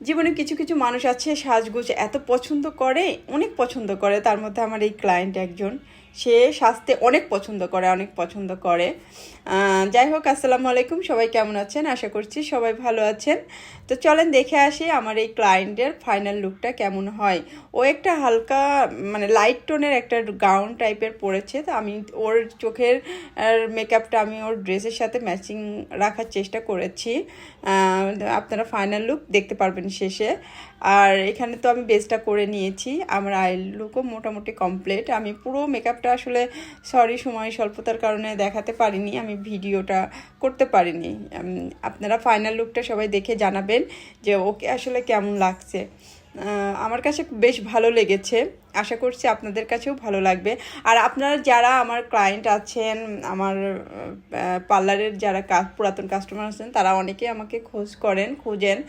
জীবনে কিছু কিছু মানুষ আছে সাজগোজ এত পছন্দ করে, অনেক পছন্দ করে। তার মধ্যে আমার এই ক্লায়েন্ট একজন, সে সাজতে অনেক পছন্দ করে, অনেক পছন্দ করে। যাই হোক, আসসালামু আলাইকুম, সবাই কেমন আছেন? আশা করছি সবাই ভালো আছেন। তো চলেন দেখে আসি আমার এই ক্লায়েন্টের ফাইনাল লুকটা কেমন হয়। ও একটা হালকা মানে লাইট টোনের একটা গাউন টাইপের পরেছে, তো আমি ওর চোখের মেকআপটা আমি ওর ড্রেসের সাথে ম্যাচিং রাখার চেষ্টা করেছি। আপনারা ফাইনাল লুক দেখতে পারবেন শেষে। আর এখানে তো আমি বেসটা করে নিয়েছি, আমার আই লুকও মোটামুটি কমপ্লিট। আমি পুরো মেকআপটা আসলে সময় স্বল্পতার কারণে দেখাতে পারিনি, আমি ভিডিওটা করতে পারিনি। আপনারা ফাইনাল লুকটা সবাই দেখে জানাবেন যে ওকে আসলে কেমন লাগছে। আমার কাছে বেশ ভালো লেগেছে, আশা করছি আপনাদের কাছেও ভালো লাগবে। আর আপনারা যারা আমার ক্লায়েন্ট আছেন, আমার পার্লারের যারা পুরাতন কাস্টমার আছেন, তারা অনেকেই আমাকে খোঁজেন।